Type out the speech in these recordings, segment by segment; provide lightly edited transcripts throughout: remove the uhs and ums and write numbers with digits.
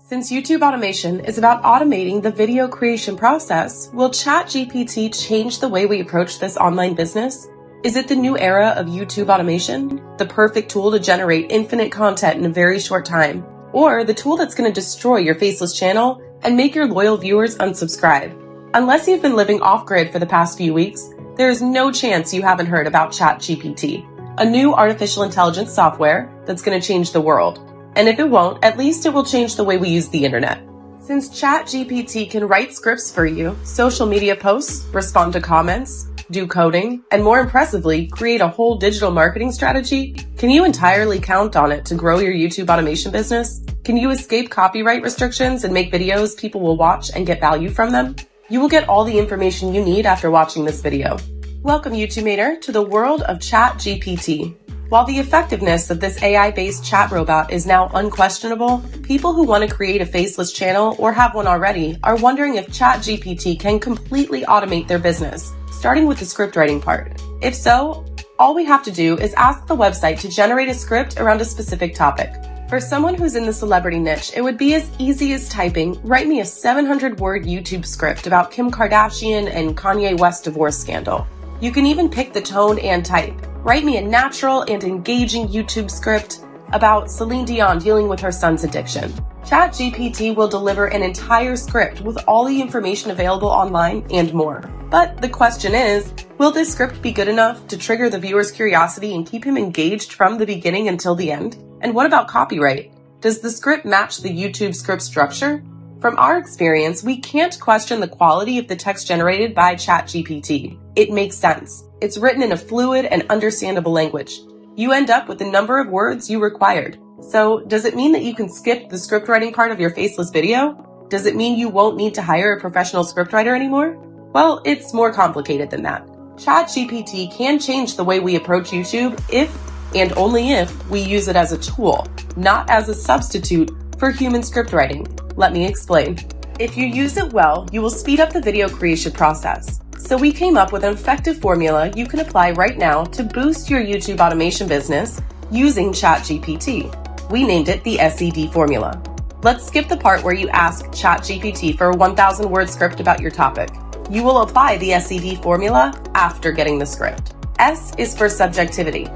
Since YouTube automation is about automating the video creation process, will ChatGPT change the way we approach this online business? Is it the new era of YouTube automation, the perfect tool to generate infinite content in a very short time, or the tool that's going to destroy your faceless channel and make your loyal viewers unsubscribe? Unless you've been living off-grid for the past few weeks, there is no chance you haven't heard about ChatGPT, a new artificial intelligence software that's going to change the world. And if it won't, at least it will change the way we use the internet. Since ChatGPT can write scripts for you, social media posts, respond to comments, do coding, and more impressively, create a whole digital marketing strategy, can you entirely count on it to grow your YouTube automation business? Can you escape copyright restrictions and make videos people will watch and get value from them? You will get all the information you need after watching this video. Welcome, YouTubeator, to the world of ChatGPT. While the effectiveness of this AI-based chat robot is now unquestionable, people who want to create a faceless channel or have one already are wondering if ChatGPT can completely automate their business, starting with the script writing part. If so, all we have to do is ask the website to generate a script around a specific topic. For someone who's in the celebrity niche, it would be as easy as typing, "Write me a 700-word YouTube script about Kim Kardashian and Kanye West divorce scandal." You can even pick the tone and type. "Write me a natural and engaging YouTube script about Celine Dion dealing with her son's addiction." ChatGPT will deliver an entire script with all the information available online and more. But the question is, will this script be good enough to trigger the viewer's curiosity and keep him engaged from the beginning until the end? And what about copyright? Does the script match the YouTube script structure? From our experience, we can't question the quality of the text generated by ChatGPT. It makes sense. It's written in a fluid and understandable language. You end up with the number of words you required. So, does it mean that you can skip the script writing part of your faceless video? Does it mean you won't need to hire a professional scriptwriter anymore? Well, it's more complicated than that. ChatGPT can change the way we approach YouTube if, and only if, we use it as a tool, not as a substitute for human script writing. Let me explain. If you use it well, you will speed up the video creation process. So we came up with an effective formula you can apply right now to boost your YouTube automation business using ChatGPT. We named it the SED formula. Let's skip the part where you ask ChatGPT for a 1,000-word script about your topic. You will apply the SED formula after getting the script. S is for subjectivity.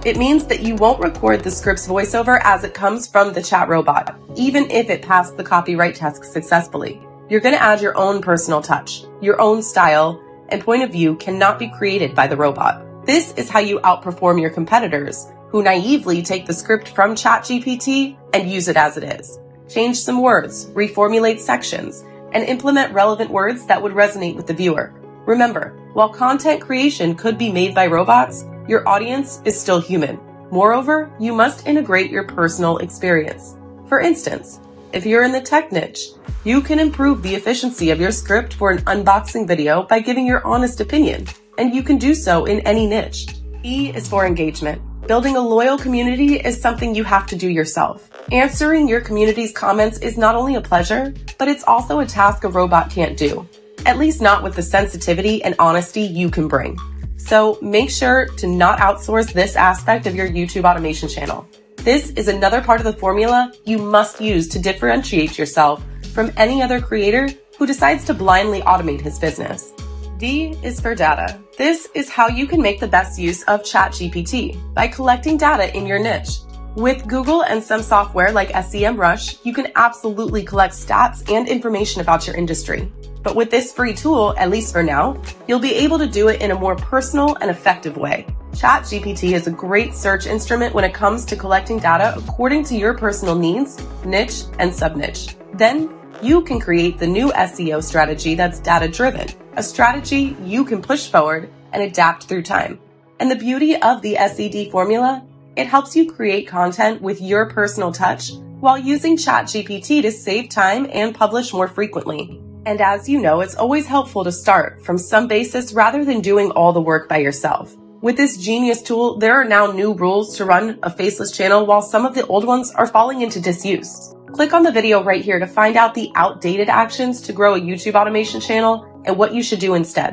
It means that you won't record the script's voiceover as it comes from the chat robot, even if it passed the copyright test successfully. You're going to add your own personal touch, your own style, and point of view cannot be created by the robot. This is how you outperform your competitors, who naively take the script from ChatGPT and use it as it is. Change some words, reformulate sections, and implement relevant words that would resonate with the viewer. Remember, while content creation could be made by robots, your audience is still human. Moreover, you must integrate your personal experience. For instance, if you're in the tech niche, you can improve the efficiency of your script for an unboxing video by giving your honest opinion, and you can do so in any niche. E is for engagement. Building a loyal community is something you have to do yourself. Answering your community's comments is not only a pleasure, but it's also a task a robot can't do, at least not with the sensitivity and honesty you can bring. So make sure to not outsource this aspect of your YouTube automation channel. This is another part of the formula you must use to differentiate yourself from any other creator who decides to blindly automate his business. D is for data. This is how you can make the best use of ChatGPT, by collecting data in your niche. With Google and some software like SEMrush, you can absolutely collect stats and information about your industry. But with this free tool, at least for now, you'll be able to do it in a more personal and effective way. ChatGPT is a great search instrument when it comes to collecting data according to your personal needs, niche, and sub-niche. Then, you can create the new SEO strategy that's data-driven, a strategy you can push forward and adapt through time. And the beauty of the SED formula, it helps you create content with your personal touch while using ChatGPT to save time and publish more frequently. And as you know, it's always helpful to start from some basis rather than doing all the work by yourself. With this genius tool, there are now new rules to run a faceless channel while some of the old ones are falling into disuse. Click on the video right here to find out the outdated actions to grow a YouTube automation channel and what you should do instead.